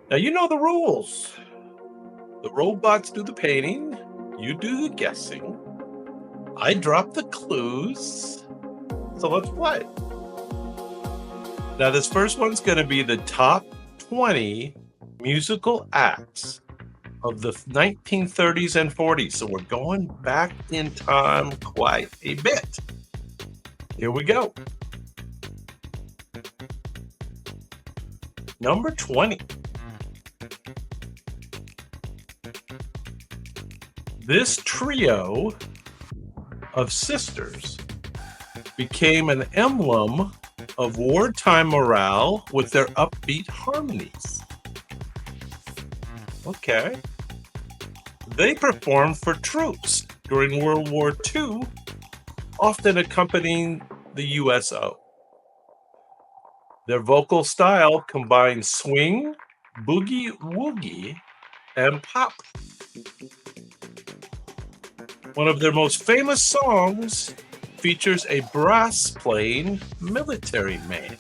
Now you know the rules. The robots do the painting, you do the guessing, I drop the clues. So let's play. Now this first one's going to be the top 20 musical acts of the 1930s and 40s. So we're going back in time quite a bit. Here we go. Number 20. This trio of sisters became an emblem of wartime morale with their upbeat harmonies. Okay. They performed for troops during World War II, often accompanying the USO. Their vocal style combined swing, boogie-woogie, and pop. One of their most famous songs features a brass-playing military man.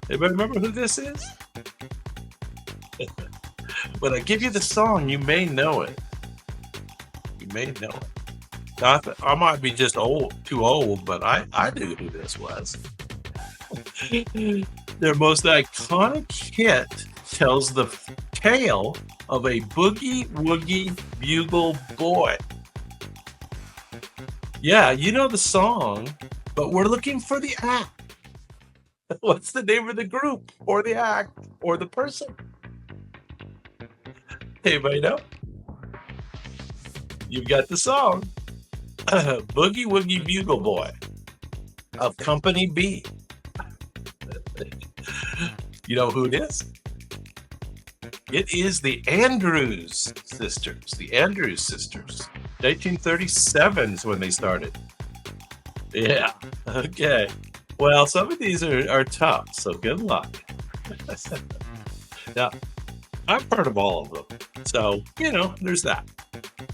Anybody remember who this is? When I give you the song, you may know it. You may know it. Now, I might be just too old, but I knew who this was. Their most iconic hit tells the tale of a boogie-woogie bugle boy. Yeah, you know the song, but we're looking for the act. What's the name of the group or the act or the person? Anybody know? You've got the song. Boogie Woogie Bugle Boy of Company B. You know who it is? It is the Andrews Sisters. The Andrews Sisters. 1937 is when they started. Yeah. Okay. Well, some of these are tough, so good luck. Now, I've heard of all of them. So, there's that.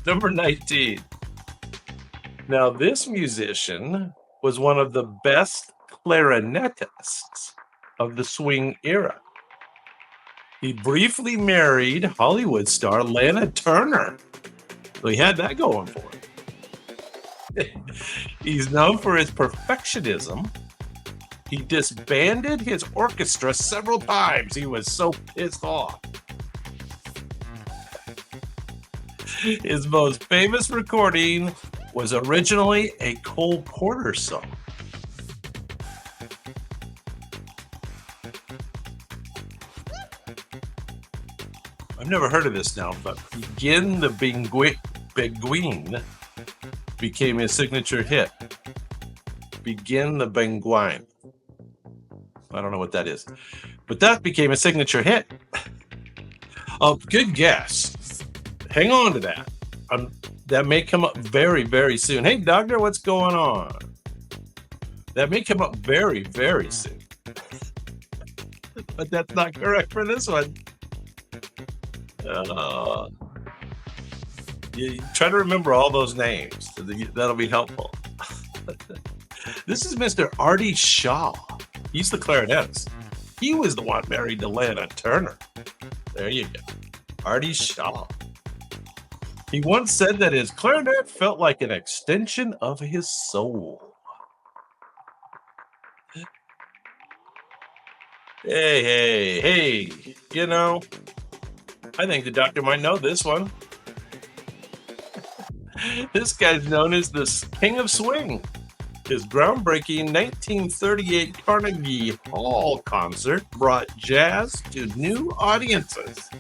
Number 19. Now, this musician was one of the best clarinetists of the swing era. He briefly married Hollywood star Lana Turner. So he had that going for him. He's known for his perfectionism. He disbanded his orchestra several times. He was so pissed off. His most famous recording was originally a Cole Porter song. I've never heard of this now, but Begin the Beguine became his signature hit. Begin the Beguine. I don't know what that is, but that became a signature hit. Oh, good guess. Hang on to that. That may come up very, very soon. Hey, doctor, what's going on? That may come up very, very soon. But that's not correct for this one. You try to remember all those names. That'll be helpful. This is Mr. Artie Shaw. He's the clarinetist. He was the one married to Lana Turner. There you go. Artie Shaw. He once said that his clarinet felt like an extension of his soul. Hey. I think the doctor might know this one. This guy's known as the King of Swing. His groundbreaking 1938 Carnegie Hall concert brought jazz to new audiences.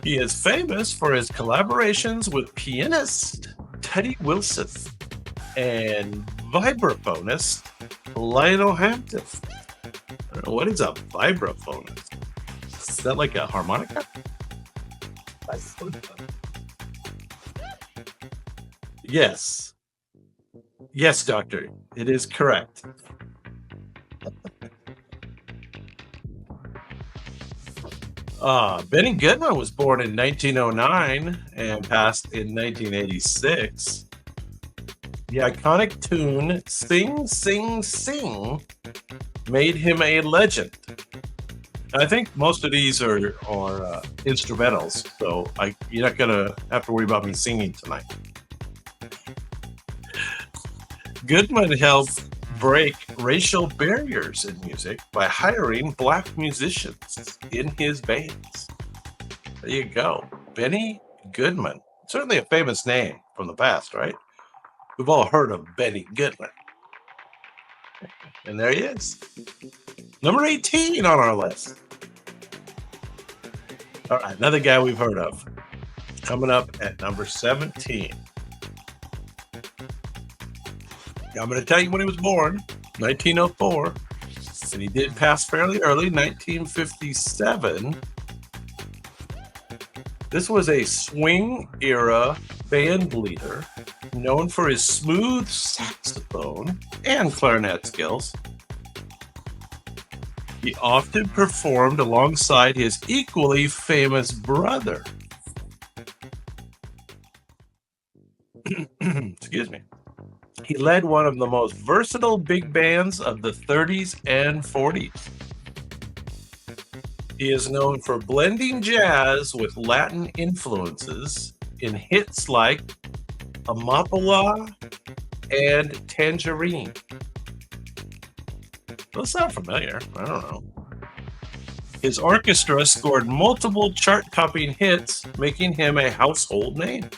He is famous for his collaborations with pianist Teddy Wilson and vibraphonist Lionel Hampton. I don't know, what is a vibraphonist? Is that like a harmonica? Yes. Yes, doctor. It is correct. Benny Goodman was born in 1909 and passed in 1986. The iconic tune Sing, Sing, Sing made him a legend. I think most of these are instrumentals, so you're not gonna have to worry about me singing tonight. Goodman helped break racial barriers in music by hiring black musicians in his bands. There you go. Benny Goodman. Certainly a famous name from the past, right? We've all heard of Benny Goodman. And there he is. Number 18 on our list. All right, another guy we've heard of. Coming up at number 17. I'm going to tell you when he was born, 1904. And he did pass fairly early, 1957. This was a swing era band leader known for his smooth saxophone and clarinet skills. He often performed alongside his equally famous brother. Excuse me. He led one of the most versatile big bands of the 30s and 40s. He is known for blending jazz with Latin influences in hits like Amapola and Tangerine. Those sound familiar. I don't know. His orchestra scored multiple chart-topping hits, making him a household name.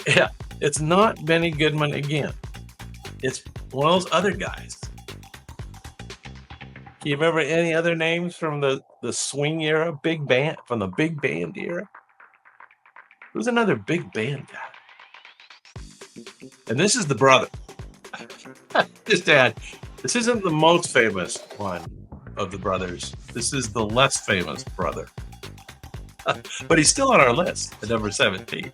Yeah, it's not Benny Goodman again. It's one of those other guys. Can you remember any other names from the swing era, big band, from the big band era? Who's another big band guy? And this is the brother. Just add, this isn't the most famous one of the brothers. This is the less famous brother. But he's still on our list at number 17.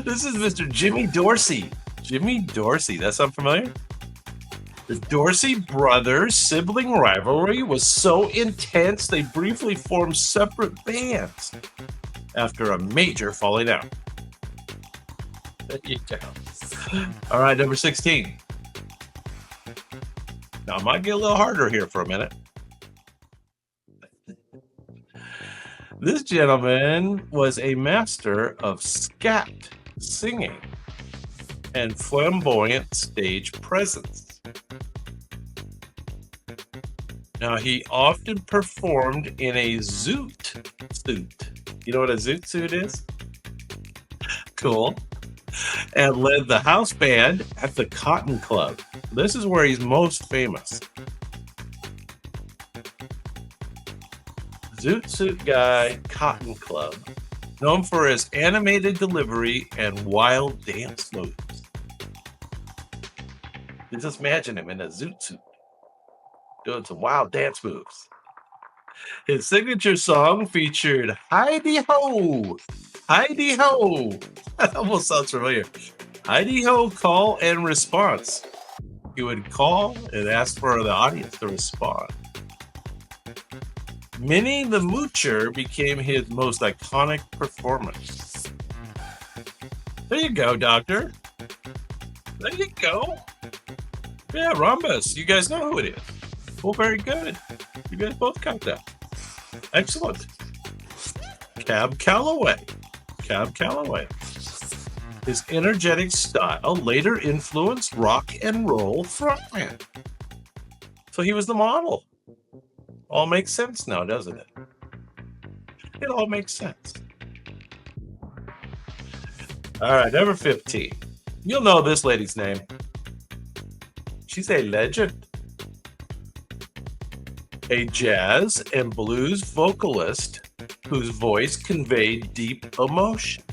This is Mr. Jimmy Dorsey. Jimmy Dorsey, that sound familiar? The Dorsey brothers' sibling rivalry was so intense they briefly formed separate bands after a major falling out. There you go. All right, number 16. Now, I might get a little harder here for a minute. This gentleman was a master of scat singing and flamboyant stage presence. Now, he often performed in a zoot suit. You know what a zoot suit is? Cool. And led the house band at the Cotton Club. This is where he's most famous. Zoot suit guy, Cotton Club, known for his animated delivery and wild dance moves. You just imagine him in a zoot suit doing some wild dance moves. His signature song featured Heidi Ho. Heidi Ho. That almost sounds familiar. Heidi Ho call and response. He would call and ask for the audience to respond. Minnie the Moocher became his most iconic performance. There you go, Doctor. There you go. Yeah, Rhombus. You guys know who it is. Well, very good. You guys both got that. Excellent. Cab Calloway. Cab Calloway. His energetic style later influenced rock and roll frontman. So he was the model. All makes sense now, doesn't it? It all makes sense. All right, number 15. You'll know this lady's name. She's a legend. A jazz and blues vocalist whose voice conveyed deep emotion.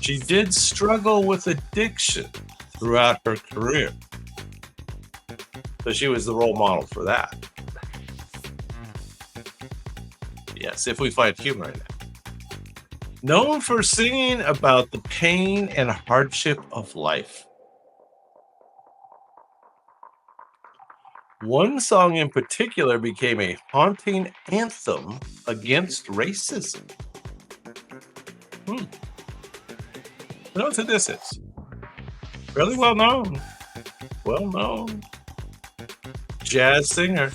She did struggle with addiction throughout her career. So she was the role model for that. Yes, if we find humor in it. Known for singing about the pain and hardship of life. One song in particular became a haunting anthem against racism. You know who this is? Fairly well known. well-known jazz singer,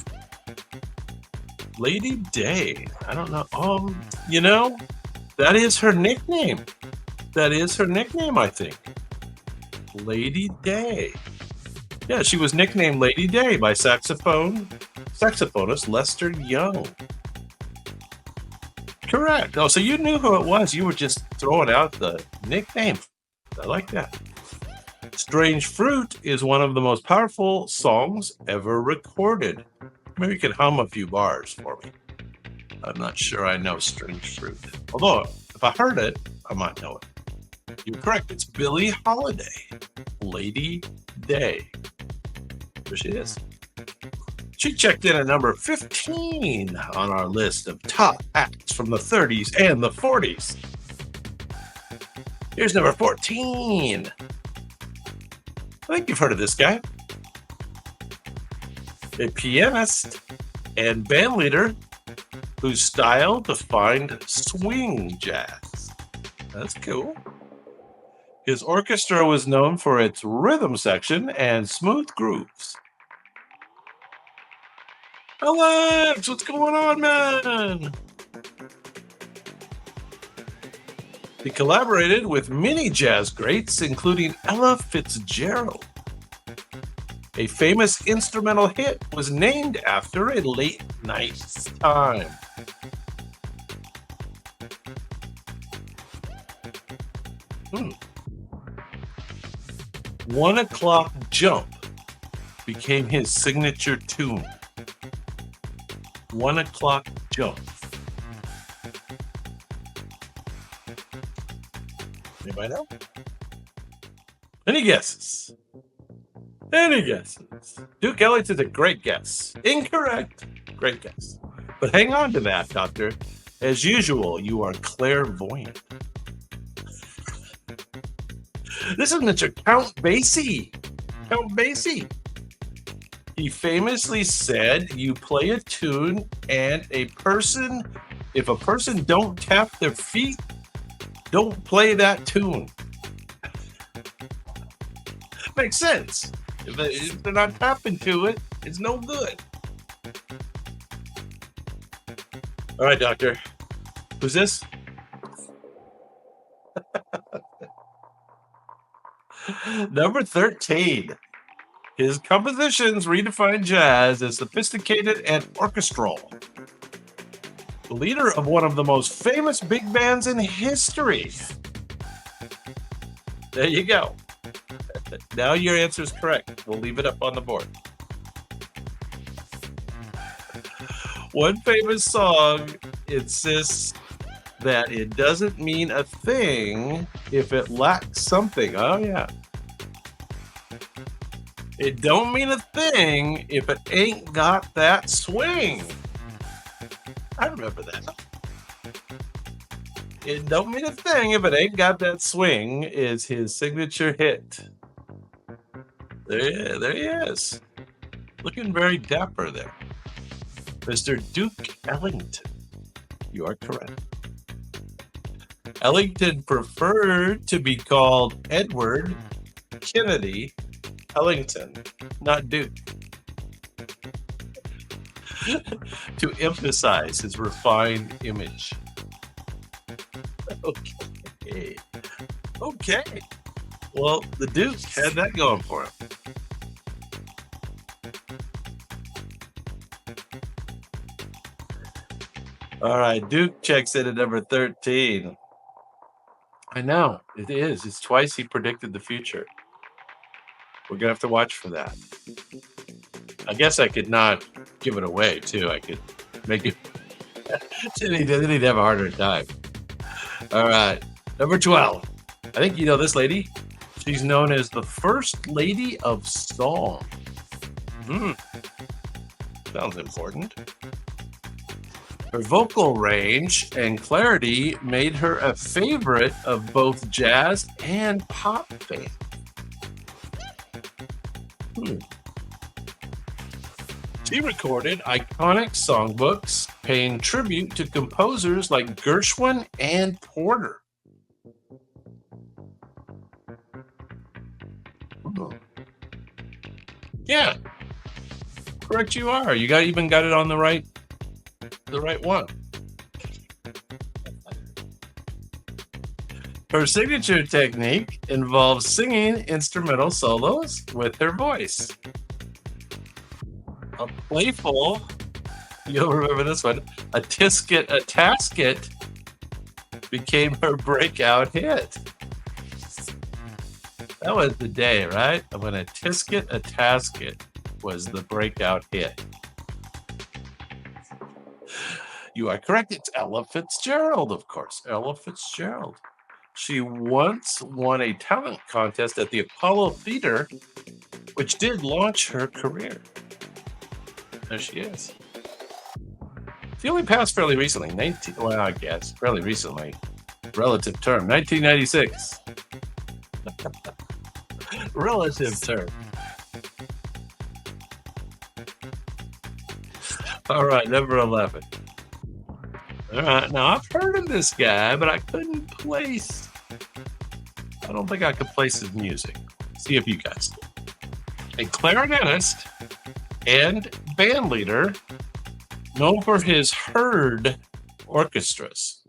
Lady Day. I don't know. You know, that is her nickname. That is her nickname, I think. Lady Day. Yeah, she was nicknamed Lady Day by saxophonist Lester Young. Correct. Oh, so you knew who it was. You were just throwing out the nickname. I like that. Strange Fruit is one of the most powerful songs ever recorded. Maybe you can hum a few bars for me. I'm not sure I know Strange Fruit. Although, if I heard it, I might know it. You're correct. It's Billie Holiday. Lady Day. There she is. She checked in at number 15 on our list of top acts from the 30s and the 40s. Here's number 14. I think you've heard of this guy. A pianist and bandleader whose style defined swing jazz. That's cool. His orchestra was known for its rhythm section and smooth grooves. Alex, what's going on, man? He collaborated with many jazz greats, including Ella Fitzgerald. A famous instrumental hit was named after a late night time. "1 O'Clock Jump" became his signature tune. 1 O'Clock Jump. Anybody know? Any guesses? Any guesses? Duke Ellington's a great guess. Incorrect. Great guess. But hang on to that, Doctor. As usual, you are clairvoyant. This is Mr. Count Basie. Count Basie. He famously said, you play a tune and if a person don't tap their feet, don't play that tune. Makes sense. If they're not tapping to it, it's no good. All right, Doctor. Who's this? Number 13. His compositions redefine jazz as sophisticated and orchestral. The leader of one of the most famous big bands in history. There you go. Now your answer is correct. We'll leave it up on the board. One famous song insists that it doesn't mean a thing if it lacks something. Oh, yeah. It don't mean a thing if it ain't got that swing. I remember that. It don't mean a thing if it ain't got that swing is his signature hit. There he is. Looking very dapper there. Mr. Duke Ellington. You are correct. Ellington preferred to be called Edward Kennedy Ellington, not Duke, to emphasize his refined image. Okay. Well, the Duke had that going for him. All right, Duke checks in at number 13. I know, it is. It's twice he predicted the future. We're going to have to watch for that. I guess I could not give it away, too. I could make it. Then he'd have a harder time. All right, number 12. I think you know this lady. She's known as the First Lady of Song. Sounds important. Her vocal range and clarity made her a favorite of both jazz and pop fans. She recorded iconic songbooks paying tribute to composers like Gershwin and Porter. Yeah, correct you are. You even got it on the right one. Her signature technique involves singing instrumental solos with her voice. A playful, you'll remember this one, a tisket, a tasket became her breakout hit. That was the day, right? When a tisket, a tasket was the breakout hit. You are correct. It's Ella Fitzgerald, of course. Ella Fitzgerald. She once won a talent contest at the Apollo Theater, which did launch her career. There she is. She only passed fairly recently, I guess, fairly recently. Relative term, 1996. Relative term. All right, number 11. All right, now I've heard of this guy, but I don't think I could place his music. See if you guys do. A clarinetist and band leader known for his heard orchestras.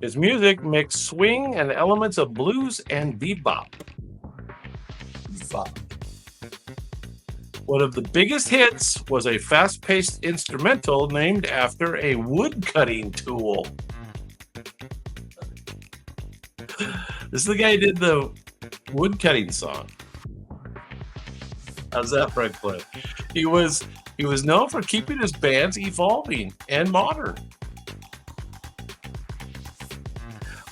His music mixed swing and elements of blues and bebop. One of the biggest hits was a fast-paced instrumental named after a wood-cutting tool. This is the guy who did the wood-cutting song. How's that for a clue? He was known for keeping his bands evolving and modern.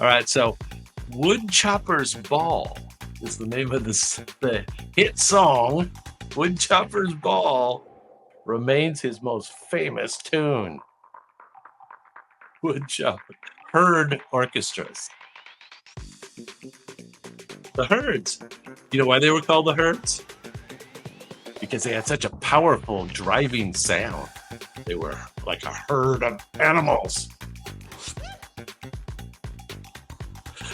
All right, so Woodchopper's Ball is the name of the hit song. Woodchopper's Ball remains his most famous tune. Woodchopper. Heard orchestras. The Herds. You know why they were called the Herds? Because they had such a powerful driving sound. They were like a herd of animals.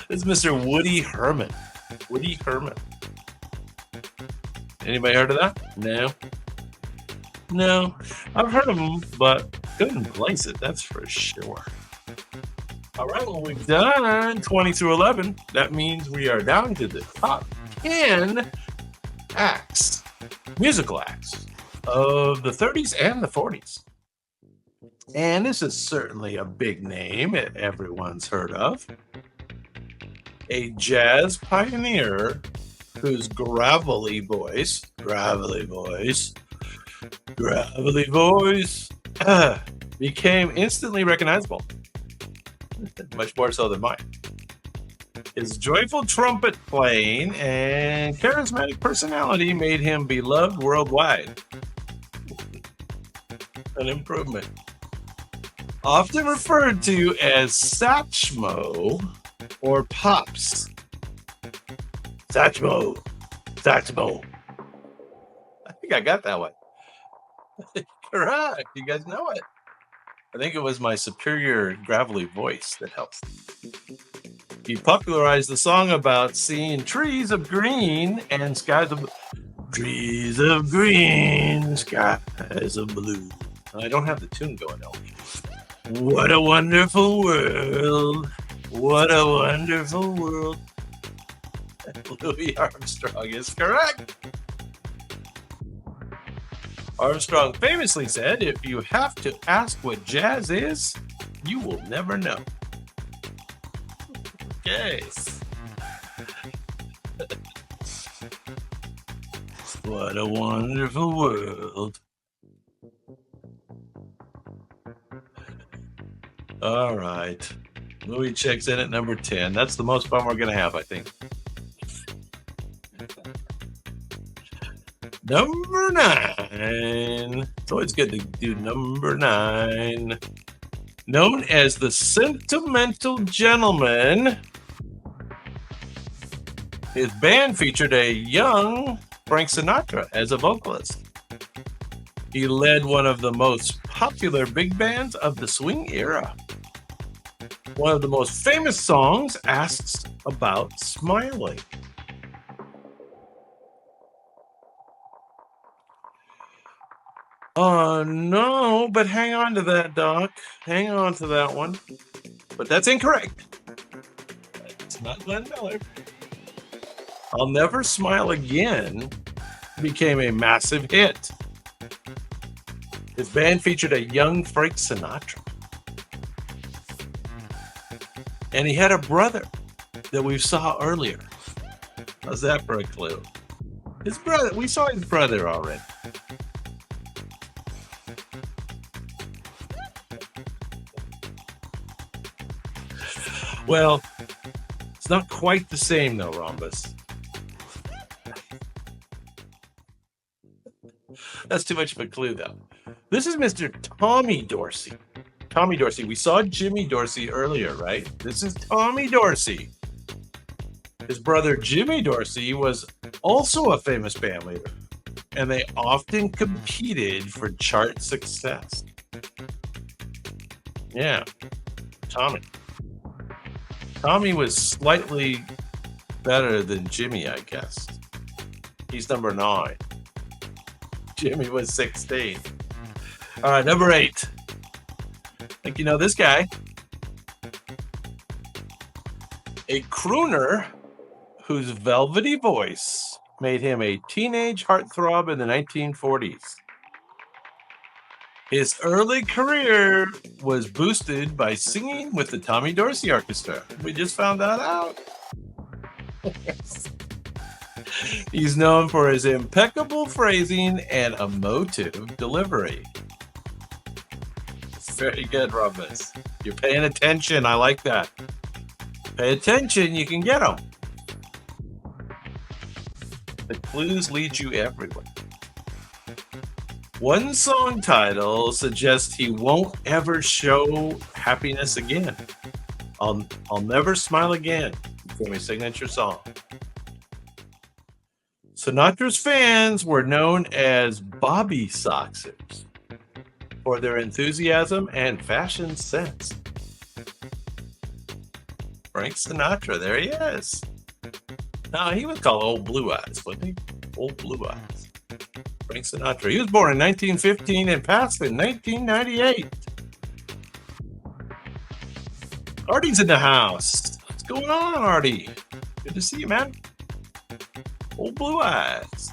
This is Mr. Woody Herman. Woody Herman. Anybody heard of that? No. I've heard of him, but couldn't place it, that's for sure. All right, well, we've done 20 through 11. That means we are down to the top 10 acts, musical acts of the 30s and the 40s. And this is certainly a big name everyone's heard of. A jazz pioneer whose gravelly voice became instantly recognizable, much more so than mine. His joyful trumpet playing and charismatic personality made him beloved worldwide. An improvement. Often referred to as Satchmo or Pops. Satchmo. I think I got that one. Correct. You guys know it. I think it was my superior gravelly voice that helps. He popularized the song about seeing trees of green and skies of trees of green, skies of blue. I don't have the tune going on. What a wonderful world. What a wonderful world. Louis Armstrong is correct. Armstrong famously said, "If you have to ask what jazz is, you will never know." Okay. What a wonderful world. All right. Louis checks in at number 10. That's the most fun we're going to have, I think. Number 9. It's always good to do number 9. Known as the Sentimental Gentleman, his band featured a young Frank Sinatra as a vocalist. He led one of the most popular big bands of the swing era. One of the most famous songs asks about smiling. No, but hang on to that, Doc. Hang on to that one. But that's incorrect. It's not Glenn Miller. I'll Never Smile Again became a massive hit. His band featured a young Frank Sinatra. And he had a brother that we saw earlier. How's that for a clue? His brother, we saw his brother already. Well, it's not quite the same though, Rhombus. That's too much of a clue though. This is Mr. Tommy Dorsey. Tommy Dorsey. We saw Jimmy Dorsey earlier, right? This is Tommy Dorsey. His brother Jimmy Dorsey was also a famous band leader, and they often competed for chart success. Yeah, Tommy. Tommy was slightly better than Jimmy, I guess. He's number 9. Jimmy was 16. All right, number 8. I think you know this guy. A crooner whose velvety voice made him a teenage heartthrob in the 1940s. His early career was boosted by singing with the Tommy Dorsey Orchestra. We just found that out. He's known for his impeccable phrasing and emotive delivery. Very good, Rhombus. You're paying attention. I like that. Pay attention, you can get them. The clues lead you everywhere. One song title suggests he won't ever show happiness again. I'll Never Smile Again became a signature song. Sinatra's fans were known as Bobby Soxers for their enthusiasm and fashion sense. Frank Sinatra, there he is. No, he was called Old Blue Eyes, wasn't he? Old Blue Eyes. Frank Sinatra. He was born in 1915 and passed in 1998. Artie's in the house. What's going on, Artie? Good to see you, man. Old Blue Eyes.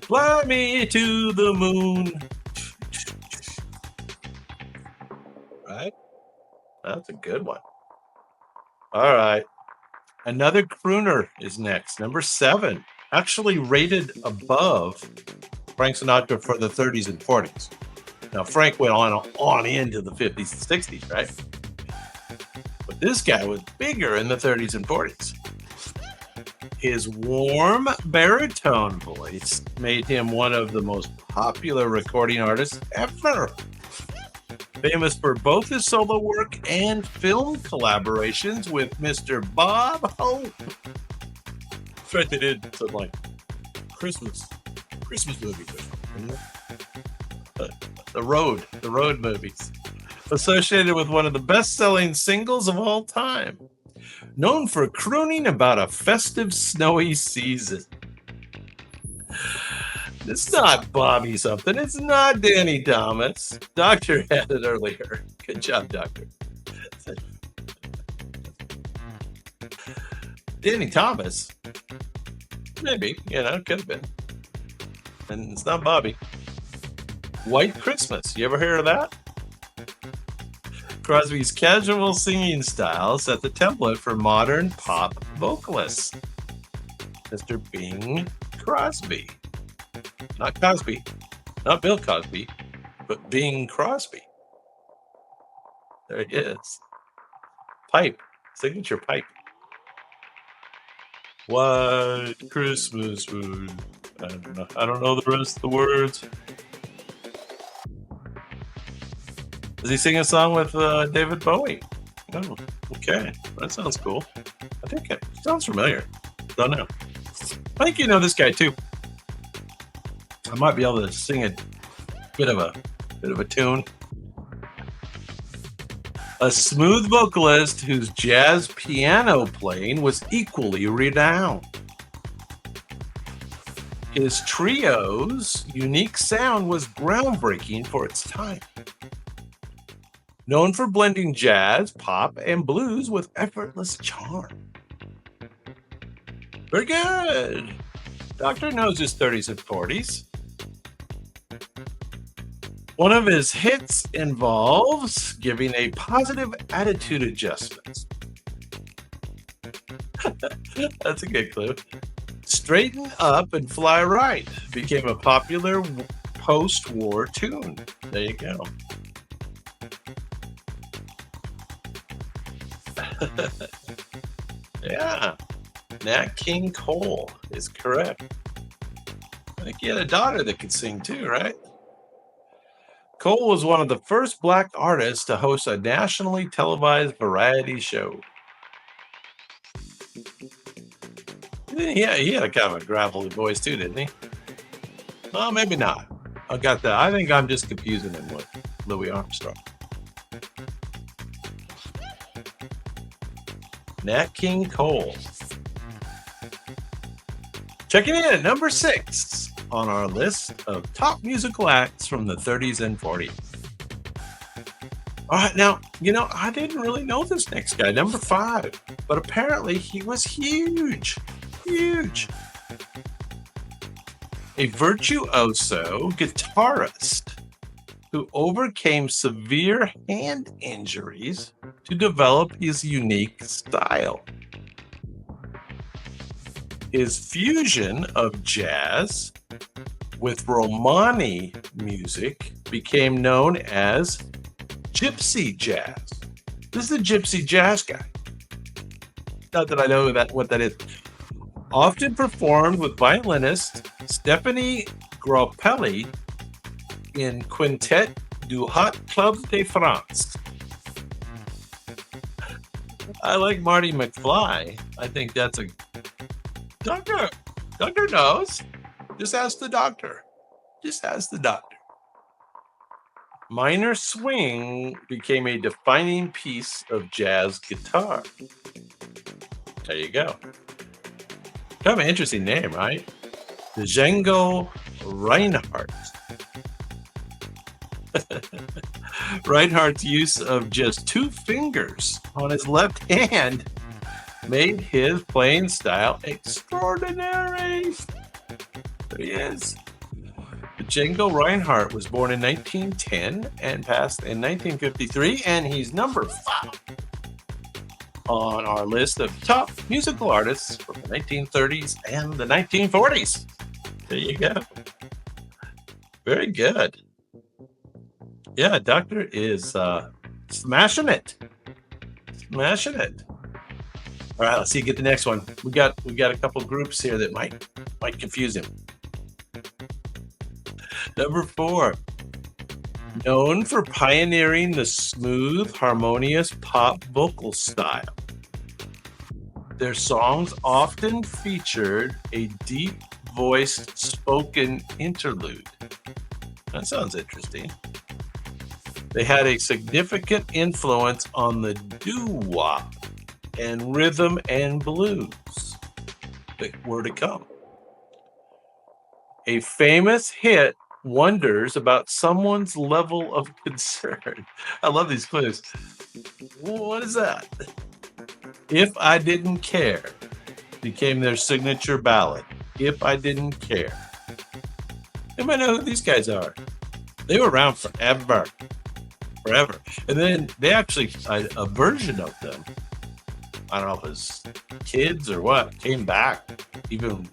Fly me to the moon. Right? That's a good one. All right. Another crooner is next. Number 7. Actually rated above Frank Sinatra for the 30s and 40s. Now, Frank went on into the 50s and 60s, right? But this guy was bigger in the 30s and 40s. His warm baritone voice made him one of the most popular recording artists ever. Famous for both his solo work and film collaborations with Mr. Bob Hope. That's right, they did some like Christmas movies. The road movies. Associated with one of the best-selling singles of all time. Known for crooning about a festive snowy season. It's not Bobby something. It's not Danny Thomas. Doctor had it earlier. Good job, Doctor. Danny Thomas? Maybe. Could have been. And it's not Bobby. White Christmas. You ever hear of that? Crosby's casual singing style set the template for modern pop vocalists. Mr. Bing Crosby. Not Cosby, not Bill Cosby, but Bing Crosby. There it is. Pipe, signature pipe. White Christmas moon. I don't know the rest of the words. Does he sing a song with David Bowie? Oh, okay. That sounds cool. I think it sounds familiar. Don't know. I think you know this guy too. I might be able to sing a bit of a tune. A smooth vocalist whose jazz piano playing was equally renowned. His trio's unique sound was groundbreaking for its time. Known for blending jazz, pop, and blues with effortless charm. Very good. Doctor knows his 30s and 40s. One of his hits involves giving a positive attitude adjustment. That's a good clue. Straighten Up and Fly Right became a popular post-war tune. There you go. Yeah, Nat King Cole is correct. I think he had a daughter that could sing too, right? Cole was one of the first black artists to host a nationally televised variety show. Yeah, he had a kind of a gravelly voice too, didn't he? Oh, maybe not. I got that. I think I'm just confusing him with Louis Armstrong. Nat King Cole. Checking in at number 6 on our list of top musical acts from the 30s and 40s. All right, now, I didn't really know this next guy, number 5, but apparently he was huge. Huge. A virtuoso guitarist who overcame severe hand injuries to develop his unique style. His fusion of jazz with Romani music became known as gypsy jazz. This is the gypsy jazz guy. Not that I know what that is. Often performed with violinist Stephanie Grappelli in Quintet du Hot Club de France. I like Marty McFly. I think that's a doctor. Doctor knows. Just ask the doctor. Just ask the doctor. Minor swing became a defining piece of jazz guitar. There you go. Kind of an interesting name, right? Django Reinhardt. Reinhardt's use of just 2 fingers on his left hand made his playing style extraordinary. There he is. Django Reinhardt was born in 1910 and passed in 1953, and he's number 5 on our list of top musical artists from the 1930s and the 1940s. There you go. Very good. Yeah, Doctor is smashing it. Smashing it. All right, let's see. Get the next one. We got a couple groups here that might confuse him. Number 4. Known for pioneering the smooth, harmonious pop vocal style. Their songs often featured a deep-voiced spoken interlude. That sounds interesting. They had a significant influence on the doo-wop and rhythm and blues that were to come. A famous hit wonders about someone's level of concern. I love these clues. What is that? If I Didn't Care became their signature ballad. If I Didn't Care. Anybody know who these guys are? They were around forever. Forever. And then they actually, a version of them, I don't know if it was kids or what, came back even,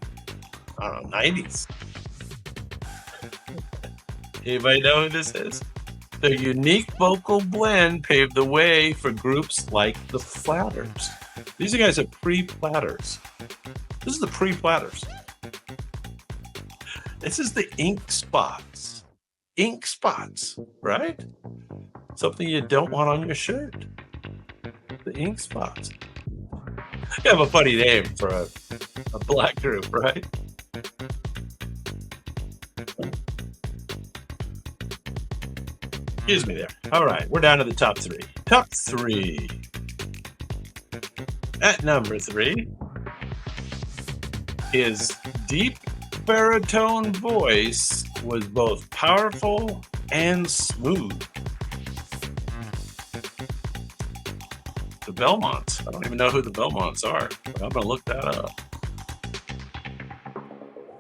I don't know, 90s. Anybody know who this is? Their unique vocal blend paved the way for groups like the Platters. These guys are pre-Platters. This is the pre-Platters. This is the Ink Spots. Ink Spots, right? Something you don't want on your shirt. The Ink Spots. You have a funny name for a black group, right? Excuse me there. All right, we're down to the top 3. Top 3. At number 3 is deep baritone voice was both powerful and smooth. The Belmonts. I don't even know who the Belmonts are, but I'm gonna look that up.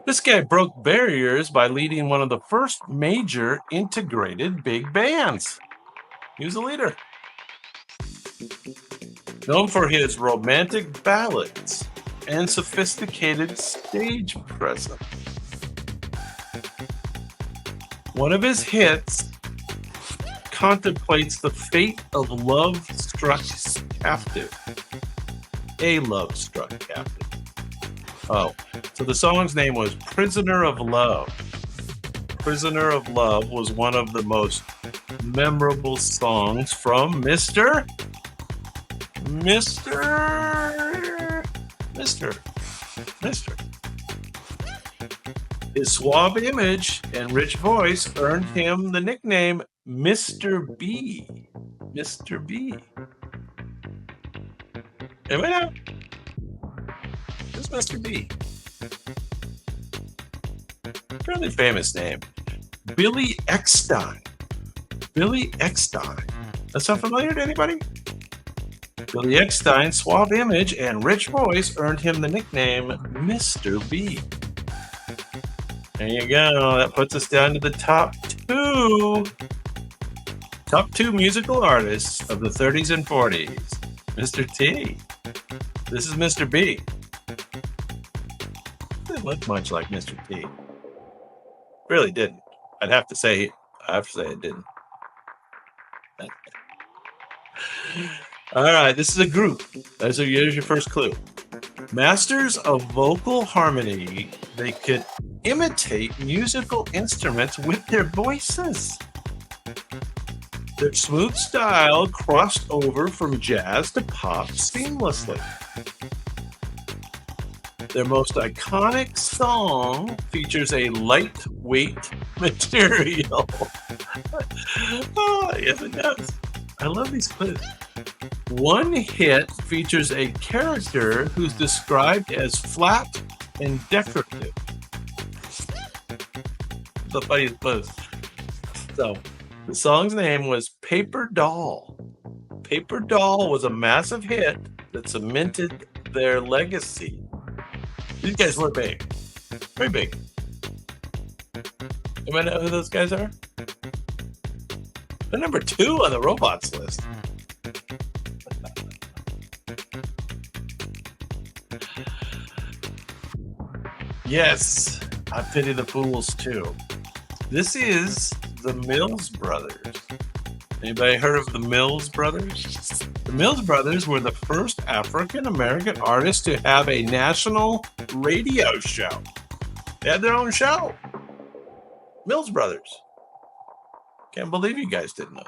This guy broke barriers by leading one of the first major integrated big bands. He was a leader. Known for his romantic ballads and sophisticated stage presence. One of his hits contemplates the fate of love-struck captive. A love-struck captive. Oh, so the song's name was Prisoner of Love. Prisoner of Love was one of the most memorable songs from Mr. His suave image and rich voice earned him the nickname Mr. B. Mr. B. Anybody know? Who's Mr. B? Fairly famous name. Billy Eckstine. Billy Eckstine. That sound familiar to anybody? Billy Eckstine's suave image and rich voice earned him the nickname Mr. B. There you go. That puts us down to the top two musical artists of the 30s and 40s. Mr. T. This is Mr. B. Didn't look much like Mr. T. Really didn't. I have to say it didn't. All right, this is a group. Here's your first clue. Masters of vocal harmony, they could imitate musical instruments with their voices. Their smooth style crossed over from jazz to pop seamlessly. Their most iconic song features a lightweight material. Oh, yes, it does. I love these clips. One hit features a character who's described as flat and decorative. The funniest post. So, the song's name was Paper Doll. Paper Doll was a massive hit that cemented their legacy. These guys were big. Very big. You might know who those guys are? They're number 2 on the robots list. Yes, I pity the fools too. This is the Mills Brothers. Anybody heard of the Mills Brothers? The Mills Brothers were the first African American artists to have a national radio show. They had their own show. Mills Brothers. Can't believe you guys didn't know.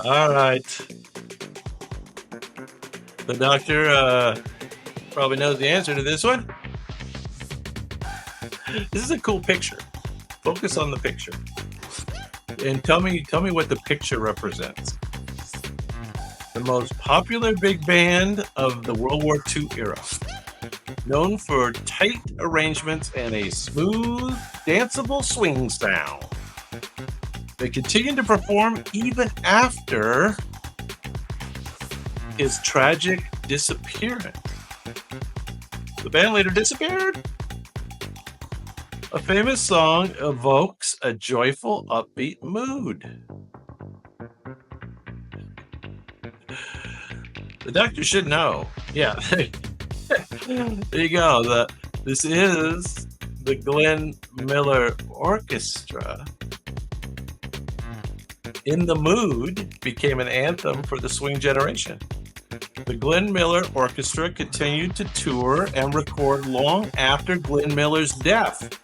All right. The doctor probably knows the answer to this one. This is a cool picture. Focus on the picture. And tell me what the picture represents. The most popular big band of the World War II era. Known for tight arrangements and a smooth, danceable swing sound. They continued to perform even after his tragic disappearance. The band later disappeared. A famous song evokes a joyful, upbeat mood. The doctor should know. Yeah. There you go. This is the Glenn Miller Orchestra. In the Mood became an anthem for the swing generation. The Glenn Miller Orchestra continued to tour and record long after Glenn Miller's death,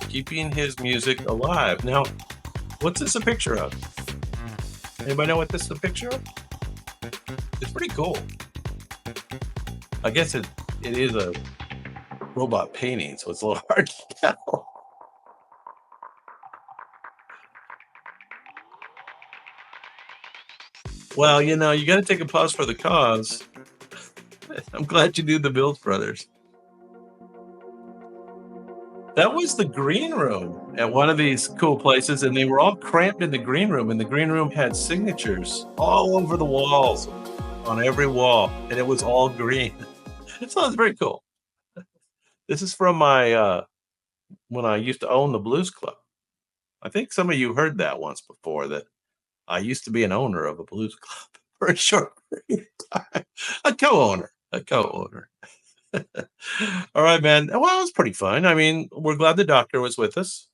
keeping his music alive. Now, what's this a picture of? Anybody know what this is a picture of? It's pretty cool. I guess it is a robot painting, so it's a little hard to tell. Well, you got to take a pause for the cause. I'm glad you knew the Bills Brothers. That was the green room at one of these cool places, and they were all cramped in the green room, and the green room had signatures all over the walls, on every wall, and it was all green. So it's very cool. This is from my, when I used to own the blues club. I think some of you heard that once before, that I used to be an owner of a blues club for a short period of time. A co-owner. All right, man. Well, it was pretty fun. I mean, we're glad the doctor was with us.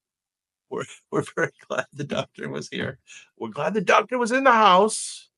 We're we're very glad the doctor was here. We're glad the doctor was in the house.